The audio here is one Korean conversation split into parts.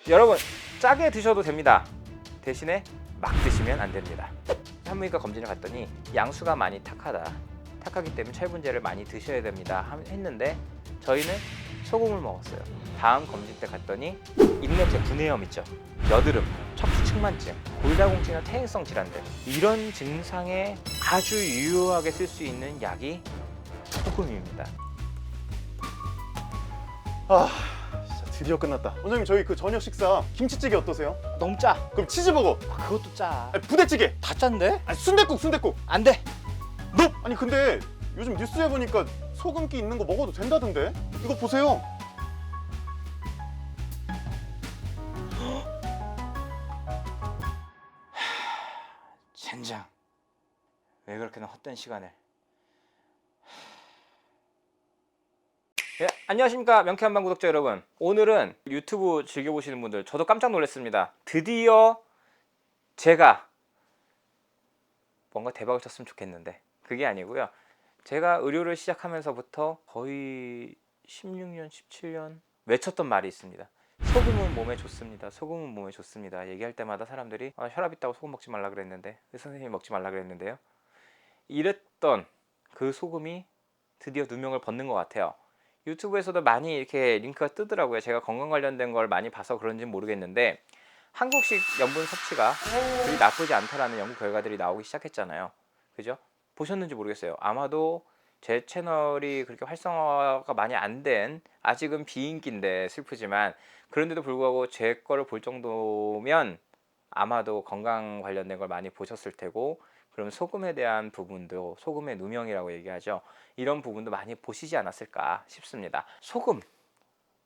여러분, 짜게 드셔도 됩니다. 대신에 막 드시면 안 됩니다. 산부인과 검진을 갔더니 양수가 많이 탁하기 때문에 철분제를 많이 드셔야 됩니다 했는데 저희는 소금을 먹었어요. 다음 검진 때 갔더니 입냄새, 구내염 있죠, 여드름, 척추 측만증, 골다공증이나 퇴행성 질환들, 이런 증상에 아주 유효하게 쓸 수 있는 약이 소금입니다. 아, 진짜 드디어 끝났다. 원장님, 저희 그 저녁 식사 김치찌개 어떠세요? 너무 짜. 그럼 치즈버거, 그것도 짜. 아니, 부대찌개, 다 짠데? 아니, 순댓국. 안 돼. 아니 근데 요즘 뉴스에 보니까 소금기 있는 거 먹어도 된다던데? 이거 보세요. 젠장. 왜 그렇게나 헛된 시간을. 예, 안녕하십니까, 명쾌한방 구독자 여러분. 오늘은 유튜브 즐겨보시는 분들, 저도 깜짝 놀랐습니다. 드디어 제가 뭔가 대박을 쳤으면 좋겠는데 그게 아니고요. 제가 의료를 시작하면서부터 거의 16년, 17년 외쳤던 말이 있습니다. 소금은 몸에 좋습니다. 소금은 몸에 좋습니다. 얘기할 때마다 사람들이 혈압 있다고 소금 먹지 말라 그랬는데, 선생님이 먹지 말라 그랬는데요. 이랬던 그 소금이 드디어 누명을 벗는 것 같아요. 유튜브에서도 많이 이렇게 링크가 뜨더라고요. 제가 건강 관련된 걸 많이 봐서 그런지 모르겠는데 한국식 염분 섭취가 그리 나쁘지 않다라는 연구 결과들이 나오기 시작했잖아요. 그죠? 보셨는지 모르겠어요. 아마도 제 채널이 그렇게 활성화가 많이 안 된, 아직은 비인기인데 슬프지만, 그런데도 불구하고 제 거를 볼 정도면 아마도 건강 관련된 걸 많이 보셨을 테고, 그럼 소금에 대한 부분도, 소금의 누명이라고 얘기하죠. 이런 부분도 많이 보시지 않았을까 싶습니다. 소금.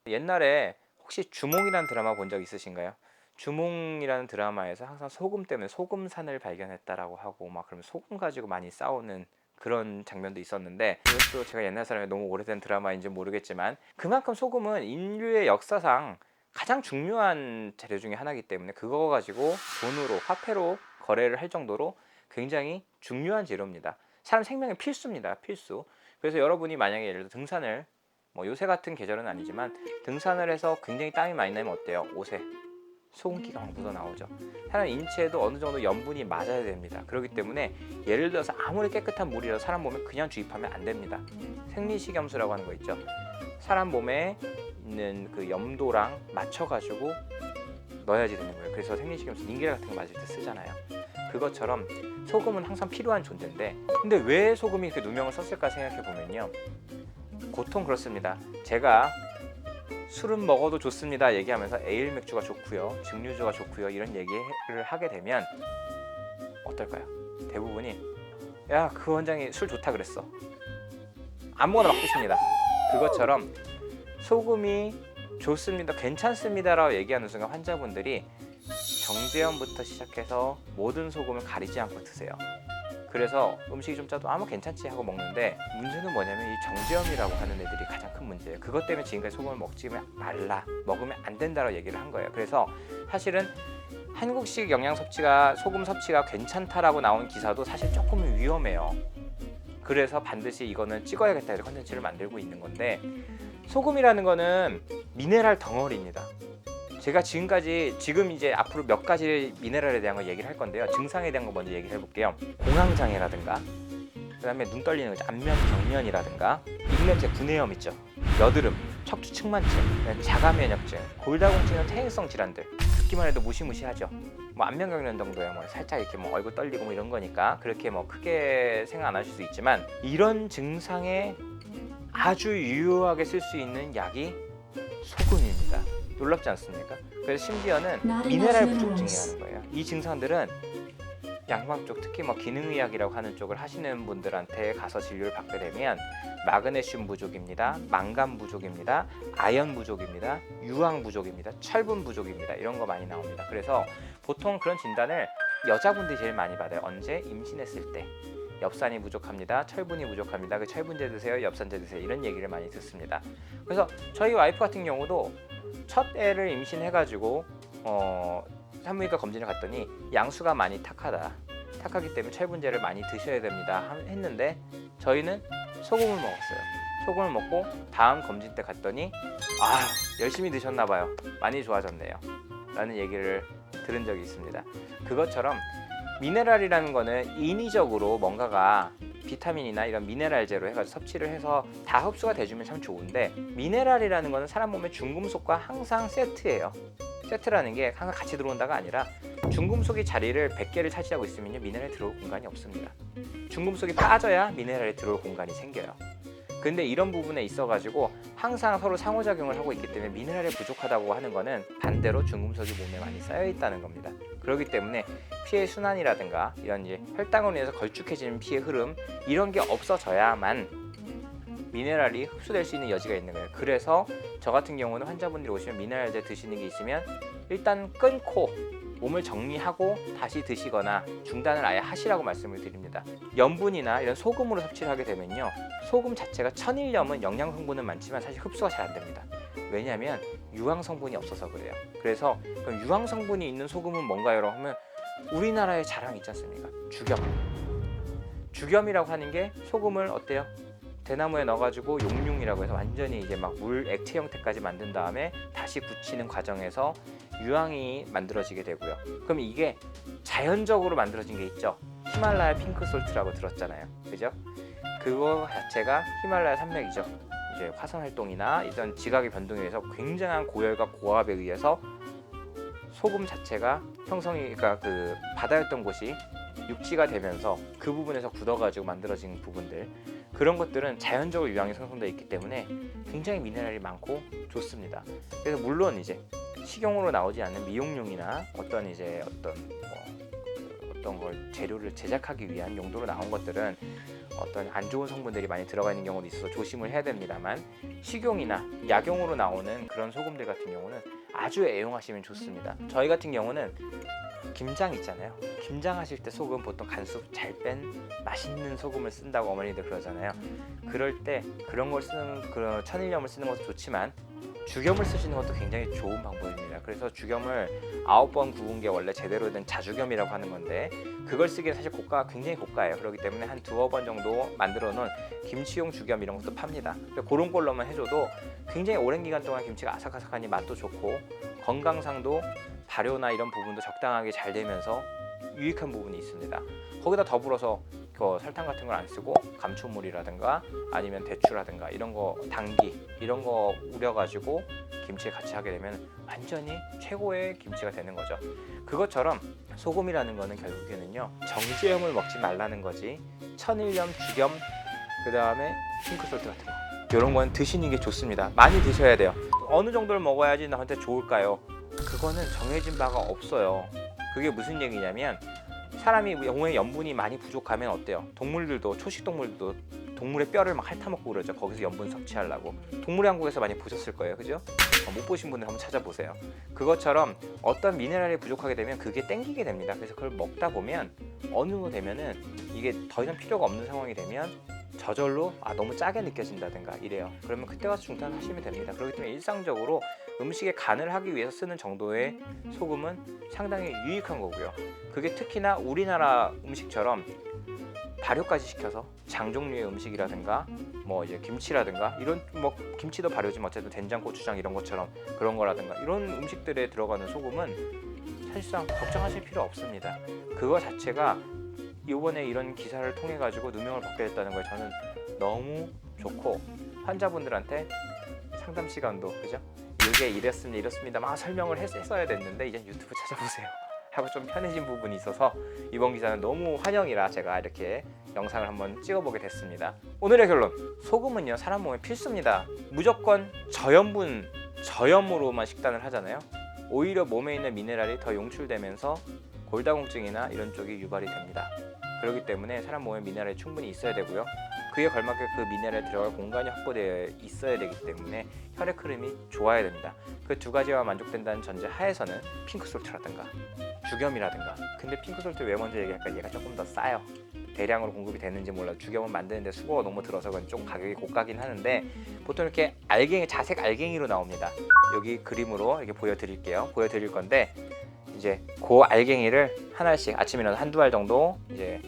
옛날에 혹시 주몽이라는 드라마 본 적 있으신가요? 주몽이라는 드라마에서 항상 소금 때문에 소금산을 발견했다라고 하고, 막 그러면 소금 가지고 많이 싸우는 그런 장면도 있었는데, 이것도 제가 옛날 사람이 너무 오래된 드라마인지 모르겠지만 그만큼 소금은 인류의 역사상 가장 중요한 재료 중에 하나이기 때문에 그거 가지고 돈으로, 화폐로 거래를 할 정도로 굉장히 중요한 재료입니다. 사람 생명의 필수입니다. 필수. 그래서 여러분이 만약에 예를 들어 등산을, 뭐 요새 같은 계절은 아니지만 등산을 해서 굉장히 땀이 많이 나면 어때요? 옷에 소금기가 막 묻어 나오죠. 사람 인체에도 어느 정도 염분이 맞아야 됩니다. 그렇기 때문에 예를 들어서 아무리 깨끗한 물이라도 사람 몸에 그냥 주입하면 안 됩니다. 생리식염수라고 하는 거 있죠. 사람 몸에 있는 그 염도랑 맞춰가지고 넣어야지 되는 거예요. 그래서 생리식염수, 닌겔 같은 거 맞을 때 쓰잖아요. 그것처럼 소금은 항상 필요한 존재인데, 근데 왜 소금이 이렇게 누명을 썼을까 생각해 보면요, 보통 그렇습니다. 제가 술은 먹어도 좋습니다 얘기하면서 에일 맥주가 좋고요, 증류주가 좋고요, 이런 얘기를 하게 되면 어떨까요? 대부분이 야, 그 원장이 술 좋다 그랬어, 아무거나 막 드십니다. 그것처럼 소금이 좋습니다, 괜찮습니다 라고 얘기하는 순간 환자분들이 정제염부터 시작해서 모든 소금을 가리지 않고 드세요. 그래서 음식이 좀 짜도 아무 괜찮지 하고 먹는데, 문제는 뭐냐면 이 정제염이라고 하는 애들이 가장 큰 문제예요. 그것 때문에 지금까지 소금을 먹지 말라, 먹으면 안 된다라고 얘기를 한 거예요. 그래서 사실은 한국식 영양 섭취가, 소금 섭취가 괜찮다라고 나온 기사도 사실 조금 위험해요. 그래서 반드시 이거는 찍어야겠다 해서 컨텐츠를 만들고 있는 건데, 소금이라는 거는 미네랄 덩어리입니다. 제가 지금 이제 앞으로 몇 가지 미네랄에 대한 거 얘기를 할 건데요. 증상에 대한 거 먼저 얘기를 해볼게요. 공황장애라든가, 그 다음에 눈 떨리는 거죠. 안면, 경련이라든가, 입냄새, 구내염 있죠, 여드름, 척추 측만증, 자가면역증, 골다공증이나 퇴행성 질환들, 듣기만 해도 무시무시하죠. 뭐 안면 경련 정도야 뭐 살짝 이렇게 뭐 얼굴 떨리고 뭐 이런 거니까 그렇게 뭐 크게 생각 안 하실 수 있지만, 이런 증상에 아주 유효하게 쓸 수 있는 약이 소금입니다. 놀랍지 않습니까? 그래서 심지어는 미네랄 부족증이라는 거예요. 이 증상들은 양방 쪽, 특히 뭐 기능의학이라고 하는 쪽을 하시는 분들한테 가서 진료를 받게 되면 마그네슘 부족입니다, 망간 부족입니다, 아연 부족입니다, 유황 부족입니다, 철분 부족입니다, 이런 거 많이 나옵니다. 그래서 보통 그런 진단을 여자분들이 제일 많이 받아요. 언제? 임신했을 때. 엽산이 부족합니다, 철분이 부족합니다, 그 철분제 드세요, 엽산제 드세요, 이런 얘기를 많이 듣습니다. 그래서 저희 와이프 같은 경우도 첫 애를 임신해가지고 산부인과 검진을 갔더니 양수가 많이 탁하기 때문에 철분제를 많이 드셔야 됩니다 했는데, 저희는 소금을 먹었어요. 소금을 먹고 다음 검진 때 갔더니 열심히 드셨나 봐요. 많이 좋아졌네요. 라는 얘기를 들은 적이 있습니다. 그것처럼 미네랄이라는 거는 인위적으로 뭔가가 비타민이나 이런 미네랄제로 해가지고 섭취를 해서 다 흡수가 돼주면 참 좋은데, 미네랄이라는 거는 사람 몸의 중금속과 항상 세트예요. 세트라는 게 항상 같이 들어온다가 아니라 중금속이 자리를 100개를 차지하고 있으면 미네랄이 들어올 공간이 없습니다. 중금속이 빠져야 미네랄이 들어올 공간이 생겨요. 근데 이런 부분에 있어가지고 항상 서로 상호작용을 하고 있기 때문에 미네랄이 부족하다고 하는 거는 반대로 중금속이 몸에 많이 쌓여 있다는 겁니다. 그렇기 때문에 피의 순환이라든가 이런 이제 혈당으로 인해서 걸쭉해지는 피의 흐름, 이런 게 없어져야만 미네랄이 흡수될 수 있는 여지가 있는 거예요. 그래서 저 같은 경우는 환자분들이 오시면 미네랄제 드시는 게 있으면 일단 끊고 몸을 정리하고 다시 드시거나 중단을 아예 하시라고 말씀을 드립니다. 염분이나 이런 소금으로 섭취를 하게 되면요, 소금 자체가 천일염은 영양 성분은 많지만 사실 흡수가 잘 안 됩니다. 왜냐하면 유황 성분이 없어서 그래요. 그래서 그럼 유황 성분이 있는 소금은 뭔가요? 하면 우리나라의 자랑 있지 않습니까? 죽염. 죽염이라고 하는 게 소금을 어때요? 대나무에 넣어가지고 용융이라고 해서 완전히 이제 막 물 액체 형태까지 만든 다음에 다시 굳히는 과정에서 유황이 만들어지게 되고요. 그럼 이게 자연적으로 만들어진 게 있죠. 히말라야 핑크솔트라고 들었잖아요. 그죠? 그거 자체가 히말라야 산맥이죠. 이제 화산 활동이나 이런 지각의 변동에 의해서 굉장한 고열과 고압에 의해서 소금 자체가 형성이, 그러니까 그 바다였던 곳이 육지가 되면서 그 부분에서 굳어가지고 만들어진 부분들, 그런 것들은 자연적으로 유황이 생성되어 있기 때문에 굉장히 미네랄이 많고 좋습니다. 그래서 물론 이제 식용으로 나오지 않는 미용용이나 어떤 이제 어떤 걸 재료를 제작하기 위한 용도로 나온 것들은 어떤 안 좋은 성분들이 많이 들어가 있는 경우도 있어서 조심을 해야 됩니다만, 식용이나 약용으로 나오는 그런 소금들 같은 경우는 아주 애용하시면 좋습니다. 저희 같은 경우는 김장 있잖아요. 김장 하실 때 소금 보통 간수 잘 뺀 맛있는 소금을 쓴다고 어머니들 그러잖아요. 그럴 때 그런 걸 쓰는, 그런 천일염을 쓰는 것도 좋지만 죽염을 쓰시는 것도 굉장히 좋은 방법입니다. 그래서 죽염을 9번 구운 게 원래 제대로 된 자죽염이라고 하는 건데, 그걸 쓰기엔 사실 고가가 굉장히 고가예요. 그렇기 때문에 한 2-번 정도 만들어 놓은 김치용 죽염 이런 것도 팝니다. 그런 걸로만 해줘도 굉장히 오랜 기간 동안 김치가 아삭아삭하니 맛도 좋고 건강상도 발효나 이런 부분도 적당하게 잘 되면서 유익한 부분이 있습니다. 거기다 더불어서 그 설탕 같은 걸 안 쓰고 감초물이라든가 아니면 대추라든가 이런 거, 당기 이런 거 우려가지고 김치에 같이 하게 되면 완전히 최고의 김치가 되는 거죠. 그것처럼 소금이라는 거는 결국에는요, 정제염을 먹지 말라는 거지, 천일염, 죽염, 그 다음에 핑크솔트 같은 거, 이런 건 드시는 게 좋습니다. 많이 드셔야 돼요. 어느 정도를 먹어야지 나한테 좋을까요? 그거는 정해진 바가 없어요. 그게 무슨 얘기냐면, 사람이 몸에 염분이 많이 부족하면 어때요? 동물들도, 초식 동물들도 동물의 뼈를 막 핥아먹고 그러죠. 거기서 염분 섭취하려고. 동물의 왕국에서 많이 보셨을 거예요. 그죠? 못 보신 분들 한번 찾아보세요. 그것처럼 어떤 미네랄이 부족하게 되면 그게 땡기게 됩니다. 그래서 그걸 먹다 보면 어느 정도 되면은 이게 더 이상 필요가 없는 상황이 되면 저절로 너무 짜게 느껴진다든가 이래요. 그러면 그때 가서 중단하시면 됩니다. 그렇기 때문에 일상적으로 음식에 간을 하기 위해서 쓰는 정도의 소금은 상당히 유익한 거고요. 그게 특히나 우리나라 음식처럼 발효까지 시켜서 장 종류의 음식이라든가 뭐 이제 김치라든가 이런, 뭐 김치도 발효지만 어쨌든 된장, 고추장 이런 것처럼 그런 거라든가 이런 음식들에 들어가는 소금은 사실상 걱정하실 필요 없습니다. 그거 자체가 이번에 이런 기사를 통해 가지고 누명을 벗게 됐다는 걸 저는 너무 좋고, 환자분들한테 상담 시간도, 그죠? 이게 이렇습니다 막 설명을 했어야 됐는데 이제 유튜브 찾아보세요 하고 좀 편해진 부분이 있어서 이번 기사는 너무 환영이라 제가 이렇게 영상을 한번 찍어보게 됐습니다. 오늘의 결론, 소금은요 사람 몸에 필수입니다. 무조건 저염분, 저염으로만 식단을 하잖아요. 오히려 몸에 있는 미네랄이 더 용출되면서 골다공증이나 이런 쪽이 유발이 됩니다. 그렇기 때문에 사람 몸에 미네랄이 충분히 있어야 되고요. 그에 걸맞게 그 미네랄이 들어갈 공간이 확보되어 있어야 되기 때문에 혈액 흐름이 좋아야 됩니다. 그 두 가지와 만족된다는 전제 하에서는 핑크솔트라든가 죽염이라든가, 근데 핑크솔트 왜 먼저 얘기할까? 얘가 조금 더 싸요. 대량으로 공급이 되는지 몰라도 죽염은 만드는데 수고가 너무 들어서 그건 좀 가격이 고가긴 하는데, 보통 이렇게 알갱이, 자색 알갱이로 나옵니다. 여기 그림으로 이렇게 보여드릴 건데, 이제 그 알갱이를 하나씩 아침에 일어나서 한두 알 정도 이제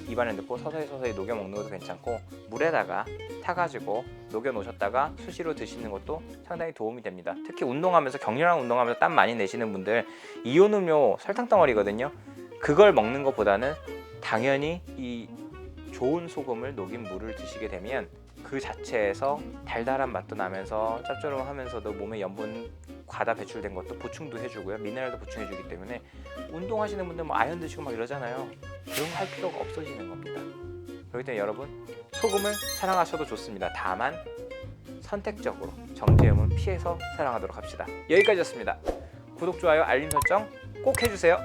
입안에 넣고 서서히 녹여 먹는 것도 괜찮고, 물에다가 타가지고 녹여 놓으셨다가 수시로 드시는 것도 상당히 도움이 됩니다. 특히 운동하면서 격렬한 운동하면서 땀 많이 내시는 분들 이온 음료 설탕 덩어리거든요. 그걸 먹는 것보다는 당연히 이 좋은 소금을 녹인 물을 드시게 되면 그 자체에서 달달한 맛도 나면서 짭조름하면서도 몸에 염분 과다 배출된 것도 보충도 해주고요. 미네랄도 보충해주기 때문에 운동하시는 분들 뭐 아연 드시고 막 이러잖아요. 그런 거 할 필요가 없어지는 겁니다. 그렇기 때문에 여러분 소금을 사랑하셔도 좋습니다. 다만 선택적으로 정제음은 피해서 사랑하도록 합시다. 여기까지였습니다. 구독, 좋아요, 알림 설정 꼭 해주세요.